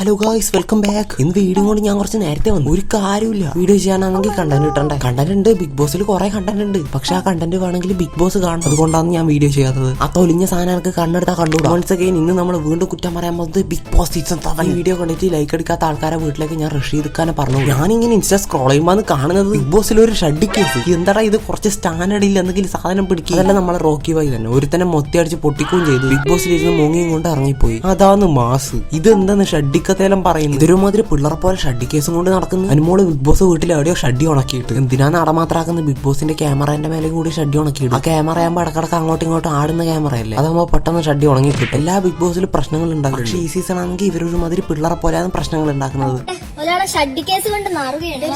Hello guys, welcome back. ഇന്ന് video കൊണ്ട് ഞാൻ കുറച്ച് നേരത്തെ വന്നു. ഒരു കാര്യമില്ല, വീഡിയോ ചെയ്യാനാണെങ്കിൽ കണ്ടന്റ് ഇട്ടണ്ടേ. കണ്ടന്റ് ഉണ്ട്, ബിഗ് ബോസിൽ കുറെ കണ്ടന്റ് ഉണ്ട്. പക്ഷെ ആ കണ്ടന്റ് വേണമെങ്കിൽ ബിഗ് ബോസ് കാണും. അതുകൊണ്ടാണ് ഞാൻ വീഡിയോ ചെയ്യാത്തത്. ആ തൊലിഞ്ഞ സാധനം എനിക്ക് കണ്ണെടുത്താൽ കണ്ടുകൂടാ. വൺസ് അഗൈൻ ഇന്ന് നമ്മൾ വീണ്ടും കുറ്റം പറയാൻ പോകുന്നത് ബിഗ് ബോസ് സീസൺ 7. ഈ വീഡിയോ കണ്ടിട്ട് ലൈക്ക് അടിക്കാത്ത ആൾക്കാരെ വീട്ടിലേക്ക് ഞാൻ റഷീദ്ഖാനെ പറഞ്ഞു. ഞാനിങ്ങനെ ഇൻസ്റ്റാ സ്ക്രോൾ ചെയ്യുമ്പോൾ കാണുന്നത് ബിഗ് ബോസിൽ ഒരു ഷഡ്ഡി കേസ്. എന്താടാ ഇത്, കുറച്ച് സ്റ്റാൻഡേർഡ് ഇല്ല, എന്തെങ്കിലും സാധനം പിടിക്കുക. അതല്ല നമ്മളെ റോക്കി ബൈ തന്നെ ഒരുത്തന്നെ മൊത്തി അടിച്ച് പൊട്ടിക്കുകയും ചെയ്തു. ബിഗ് ബോസിലിരുന്ന് മോങ്ങിയും കൊണ്ട് ഇറങ്ങിപ്പോയി. അതാണ് മാസ്. ഇതെന്താണ് ഷഡ്ഡിക്കത്തേലും പറയുന്നത്? ഇതൊരുമാതിരി പിള്ളേരെ പോലെ ഷഡ്ഡി കേസും കൊണ്ട് നടക്കുന്നു. അനുമോള് ബിഗ് ബോസ് വീട്ടിൽ എവിടെയോ ഷഡ്ഡി ഉണക്കിയിട്ട് എന്തിനാണ് അടമാത്രാക്കുന്നത്? ബിഗ് ബോസിന്റെ ക്യാമറന്റെ മേലെ കൂടി ഷഡ്ഡി ഉണക്കിയിട്ട്. ആ ക്യാമറ ആകുമ്പോൾ ഇടക്കിടക്ക് അങ്ങോട്ടും ഇങ്ങോട്ടും ആടുന്ന ക്യാമറയല്ലേ, അതാകുമ്പോൾ പെട്ടെന്ന് ഷഡ്ഡി ഉണങ്ങിക്കിട്ടും. എല്ലാ ബിഗ് ബോസിലും പ്രശ്നങ്ങൾ ഉണ്ടാകും. പക്ഷേ ഈ സീസൺ ആണെങ്കിൽ ഇവരൊരുമാതിരി പിള്ളേരെ പോലെയാണ് പ്രശ്നങ്ങൾ ഉണ്ടാക്കുന്നത്. ഒരാളെ ഷഡ്ഡി കേസ് കൊണ്ട് മാറുകയാണ്.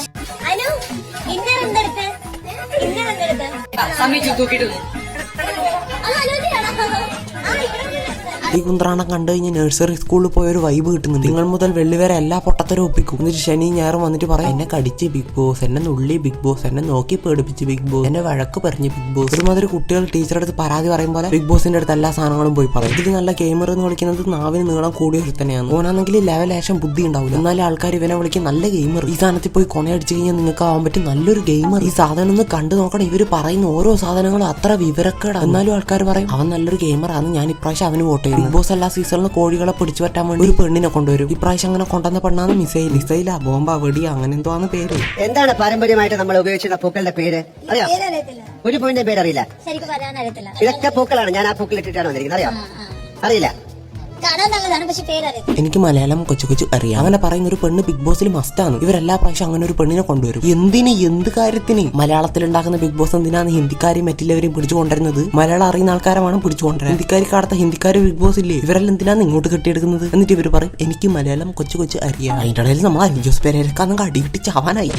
ഈ കുന്ത്രാണം കണ്ടു കഴിഞ്ഞാൽ നഴ്സറി സ്കൂളിൽ പോയ ഒരു വൈബ് കിട്ടുന്നുണ്ട്. നിങ്ങൾ മുതൽ വെള്ളി വരെ എല്ലാ പൊട്ടത്തരും ഒപ്പിക്കും. എന്നിട്ട് ശനി ഞായറും വന്നിട്ട് പറയാം, എന്നെ കടിച്ച് ബിഗ് ബോസ്, എന്നെ നുള്ളി ബിഗ് ബോസ്, എന്നെ നോക്കി പേടിപ്പിച്ച് ബിഗ് ബോസ്, എന്നെ വഴക്ക് പറഞ്ഞു ബിഗ് ബോസ്. ഒരുമാതിരി കുട്ടികൾ ടീച്ചറുടെ അടുത്ത് പരാതി പറയും പോലെ ബിഗ് ബോസിന്റെ അടുത്ത് എല്ലാ സാധനങ്ങളും പോയി പറയും. ഇതിൽ നല്ല ഗെയിമർ എന്ന് വിളിക്കുന്നത് നാവിന് നീളം കൂടിയ ഒരു തന്നെയാണ്. ഓനാണെങ്കിൽ ലെവലേശം ബുദ്ധി ഉണ്ടാവില്ല. എന്നാലും ആൾക്കാർ ഇവനെ വിളിക്കും നല്ല ഗെയിമർ. ഈ സാധനത്തിൽ പോയി കൊണയടിച്ചു കഴിഞ്ഞാൽ നിങ്ങൾക്ക് ആവാൻ പറ്റും നല്ലൊരു ഗെയിമർ. ഈ സാധനം ഒന്ന് കണ്ടു നോക്കണം. ഇവര് പറയുന്ന ഓരോ സാധനങ്ങളും അത്ര വിവരക്കേടാണ്. എന്നാലും ആൾക്കാർ പറയും അവൻ നല്ലൊരു ഗെയിമറാണ്, ഞാൻ ഇപ്രാവശ്യം അവന് വോട്ട് ചെയ്യും. ബിഗ് ബോസ് എല്ലാ സീസണിലും കോഴികളെ പിടിച്ചു പറ്റാൻ വേണ്ടി ഒരു പെണ്ണിനെ കൊണ്ടുവരും. ഇപ്രാവശ്യം അങ്ങനെ കൊണ്ടുവന്ന പെണ്ണാണ് മിസൈല ബോംബ വെടി അങ്ങനെ എന്തോ ആണ് പേര്. എന്താണ് പാരമ്പര്യമായിട്ട് നമ്മൾ ഉപയോഗിച്ചിരുന്ന പൂക്കളുടെ പേര് അറിയാം? ഒരു പൂവിന്റെ പേര് അറിയില്ല. ഇതൊക്കെ പൂക്കളാണ്. ഞാൻ ആ പൂക്കൾ ഇട്ടിട്ടാണ് വന്നിരിക്കുന്നത്. അറിയാം? അറിയില്ല. എനിക്ക് മലയാളം കൊച്ചു കൊച്ചു അറിയാം. അങ്ങനെ പറയുന്ന ഒരു പെണ്ണ് ബിഗ് ബോസിൽ മസ്റ്റാണ്. ഇവരെല്ലാ പ്രാവശ്യം അങ്ങനെ ഒരു പെണ്ണിനെ കൊണ്ടുവരും. എന്തിന്, എന്ത് കാര്യത്തിന്? മലയാളത്തിൽ ഉണ്ടാക്കുന്ന ബിഗ് ബോസ് എന്തിനാണ് ഹിന്ദിക്കാരെയും മറ്റുള്ളവരെയും പിടിച്ചുകൊണ്ടിരുന്നത്? മലയാളം അറിയുന്ന ആൾക്കാരാണ് പിടിച്ചുകൊണ്ടിരുന്നത്. ഹിന്ദിക്കാർക്കടുത്ത ഹിന്ദിക്കാർ ബിഗ് ബോസ് ഇല്ലേ, ഇവരെല്ലാം എന്തിനാണ് ഇങ്ങോട്ട് കെട്ടിയെടുക്കുന്നത്? എന്നിട്ട് ഇവർ പറയും എനിക്ക് മലയാളം കൊച്ചു കൊച്ചു അറിയാം. അതിന്റെ ഇടയിൽ നമ്മൾ അഞ്ചോസ് പേരേക്കാണെങ്കിൽ അടികിട്ടി ചാവാനായി.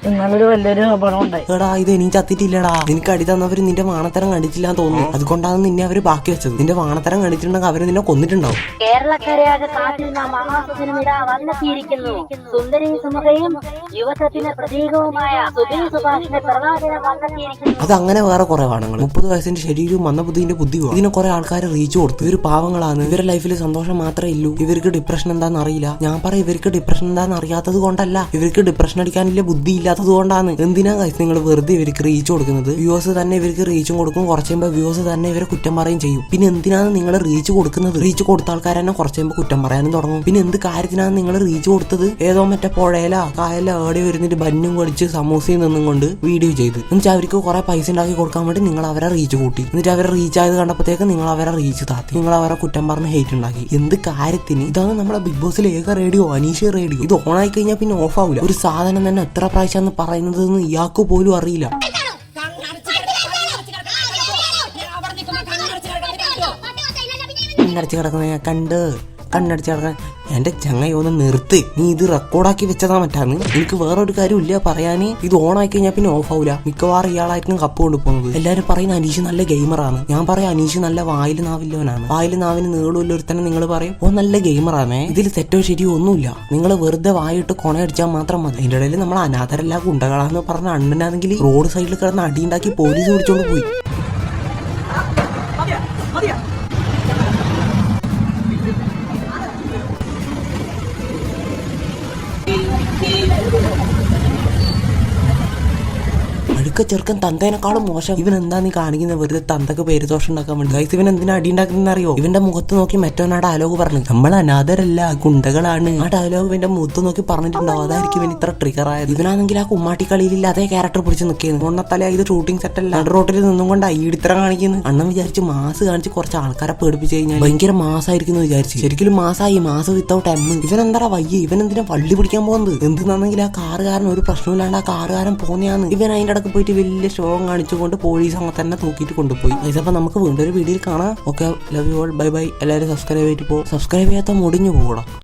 വലിയൊരു അപകടം ഉണ്ടായി. എടാ, ഇത് ഇനി ചത്തിട്ടില്ലടാ. നിനക്ക് അടി തന്നവര് നിന്റെ വാണത്തരം കണ്ടിട്ടില്ലാന്ന് തോന്നുന്നു. അതുകൊണ്ടാണ് നിന്നെ അവര് ബാക്കി വെച്ചത്. നിന്റെ വാണത്തരം കണ്ടിട്ടുണ്ടെങ്കിൽ അവര് നിന്നെ കൊന്നിട്ടുണ്ടാവും. കേരളക്കരയാകെ കാത്തിരുന്ന മഹാസുദിനമിട വന്നെത്തിയിരിക്കുന്നു. സുന്ദരിയും സുമുഖയും യുവത്വത്തിന്റെ പ്രതീകവുമായ സുബിൻ സുഭാഷിന്റെ പ്രവാചകൻ വന്നെത്തിയിരിക്കുന്നു. അത് അങ്ങനെ വേറെ കുറെ വാണങ്ങൾ. 30 വയസ്സിന്റെ ശരീരവും മന്ദബുദ്ധിന്റെ ബുദ്ധിയും. ഇതിനെ കുറെ ആൾക്കാർ റീച്ച് കൊടുത്തു. ഇവര് പാവങ്ങളാണ്. ഇവരുടെ ലൈഫിൽ സന്തോഷം മാത്രമേ ഇല്ലൂ. ഇവർക്ക് ഡിപ്രഷൻ എന്താണെന്ന് അറിയില്ല. ഞാൻ പറയാം, ഇവർക്ക് ഡിപ്രഷൻ എന്താണെന്ന് അറിയാത്തത് കൊണ്ടല്ല, ഇവർക്ക് ഡിപ്രഷൻ അടിക്കാനില്ല ബുദ്ധി അതുകൊണ്ടാണ്. എന്തിനാ ഗൈസ് നിങ്ങൾ വെറുതെ ഇവർക്ക് റീച്ച് കൊടുക്കുന്നത്? വ്യൂവേഴ്സ് തന്നെ ഇവർക്ക് റീച്ചും കൊടുക്കും. കുറച്ച് കഴിയുമ്പോൾ വ്യൂവേഴ്സ് തന്നെ ഇവരെ കുറ്റം പറയും ചെയ്യും. പിന്നെ എന്തിനാണ് നിങ്ങൾ റീച്ച് കൊടുക്കുന്നത്? റീച്ച് കൊടുത്ത ആൾക്കാർ തന്നെ കുറച്ച് കഴിയുമ്പോൾ കുറ്റം പറയാനും തുടങ്ങും. പിന്നെ എന്ത് കാര്യത്തിനാണ് നിങ്ങൾ റീച്ച് കൊടുത്തത്? ഏതോ മറ്റേ പുഴയില കായല ഏടെ വരുന്നിട്ട് ബന്നും കടിച്ച് സമൂസയിൽ നിന്നും കൊണ്ട് വീഡിയോ ചെയ്ത് എന്നിട്ട് അവർക്ക് കുറെ പൈസ ഉണ്ടാക്കി കൊടുക്കാൻ വേണ്ടി നിങ്ങൾ അവരെ റീച്ച് കൂട്ടി. എന്നിട്ട് അവരെ റീച്ച് ആയത് കണ്ടപ്പോഴത്തേക്ക് നിങ്ങൾ അവരെ റീച്ച് താത്തി. നിങ്ങൾ അവരെ കുറ്റം പറഞ്ഞ് ഹേറ്റ് ഉണ്ടാക്കി. എന്ത് കാര്യത്തിന്? ഇതാണ് നമ്മുടെ ബിഗ് ബോസിൽ ഏക റേഡിയോ, അനീഷ് റേഡിയോ. ഇത് ഓൺ ആയി കഴിഞ്ഞാൽ പിന്നെ ഓഫ് ആവില്ല. ഒരു സാധനം തന്നെ എത്ര പ്രാവശ്യം പറയുന്നത് ഇയാൾക്ക് പോലും അറിയില്ല. കണ്ണടച്ച് കിടക്കുന്ന കണ്ണടച്ച് കിടക്കാൻ എന്റെ ചങ്ങായി ഒന്ന് നിർത്ത്. നീ ഇത് റെക്കോർഡാക്കി വെച്ചതാ മറ്റാന്ന്. എനിക്ക് വേറൊരു കാര്യം ഇല്ല പറയാന്. ഇത് ഓൺ ആയി കഴിഞ്ഞാൽ പിന്നെ ഓഫ് ആവില്ല. മിക്കവാറും ഇയാളായിരിക്കും കപ്പ് കൊണ്ടുപോകുന്നത്. എല്ലാവരും പറയുന്ന അനീഷ് നല്ല ഗെയിമറാണ്. ഞാൻ പറയാം അനീഷ് നല്ല വായിൽ നാവില്ലവനാണ്. വായിൽ നാവിന് നീളമില്ല ഒരുത്തന്നെ നിങ്ങൾ പറയും ഓ നല്ല ഗെയിമറാണ്. ഇതിൽ തെറ്റോ ശരിയോ ഒന്നുമില്ല. നിങ്ങൾ വെറുതെ വായിട്ട് കൊണയടിച്ചാൽ മാത്രം മതി. അതിന്റെ ഇടയിൽ നമ്മൾ അനാഥരല്ല ഗുണ്ടകളാന്ന് പറഞ്ഞ അണ്ണനാണെങ്കിൽ റോഡ് സൈഡിൽ കിടന്ന് അടിയുണ്ടാക്കി പോലീസ് പിടിച്ചോണ്ട് പോയി. അഴുക്ക ചെറുക്കൻ തന്തേനേക്കാളും മോശം. ഇവൻ എന്താ നീ കാണിക്കുന്നത്? വെറുതെ തന്തക്ക് പേര് ദോഷം ഉണ്ടാക്കാൻ വേണ്ടി. ഗൈസ്, ഇവൻ എന്തിനാ അടി ഉണ്ടാക്കുന്ന അറിയോ? ഇവന്റെ മുഖത്ത് നോക്കി മറ്റോനാ ഡയലോഗ് പറഞ്ഞു, നമ്മൾ അനാഥരല്ല ഗുണ്ടകളാണ്. ആ ഡയലോഗ് ഇവന്റെ മുഖത്ത് നോക്കി പറഞ്ഞിട്ടുണ്ടാവും. അതായിരിക്കും ഇവൻ ഇത്ര ട്രിഗർ ആയത്. ഇവനാണെങ്കിൽ ആ കുമ്മാട്ടി കളിയിൽ അതേ ക്യാരക്ടർ പിടിച്ച് നിൽക്കുന്നു. ഒന്നത്തല ഇത് ഷൂട്ടിംഗ് സെറ്റ് അല്ല, റോട്ടിൽ നിന്നും കൊണ്ട് ഈടിത്തരം കാണിക്കുന്നു. അണ്ണൻ വിചാരിച്ച് മാസ് കാണിച്ച് കുറച്ച് ആൾക്കാരെ പേടിപ്പിച്ച് കഴിഞ്ഞാൽ ഭയങ്കര മാസായിരിക്കും വിചാരിച്ചു. ശരിക്കും മാസായി. Mass without M. ഇവൻ എന്താ വയ്യ? ഇവൻ എന്തിനാ വള്ളി പിടിക്കാൻ പോകുന്നത്? എന്തിനാണെങ്കിൽ ആ കാറുകാരൻ ഒരു പ്രശ്നമില്ലാണ്ട് ആ കാറുകാരൻ പോന്നെയാണ്. ഇവൻ അതിന്റെ ഇടക്ക് പോയിട്ട് വലിയ ഷോ കാണിച്ചുകൊണ്ട് പോലീസ് അങ്ങനെ തന്നെ തൂക്കിയിട്ട് കൊണ്ടുപോയി. ഇതപ്പോ നമുക്ക് വീണ്ടും ഒരു വീഡിയോയിൽ കാണാം. Okay, love you all, bye bye. എല്ലാവരും സബ്സ്ക്രൈബ് ചെയ്തിട്ട് പോകും. സബ്സ്ക്രൈബ് ചെയ്യാത്ത മുടിഞ്ഞു പോകണം.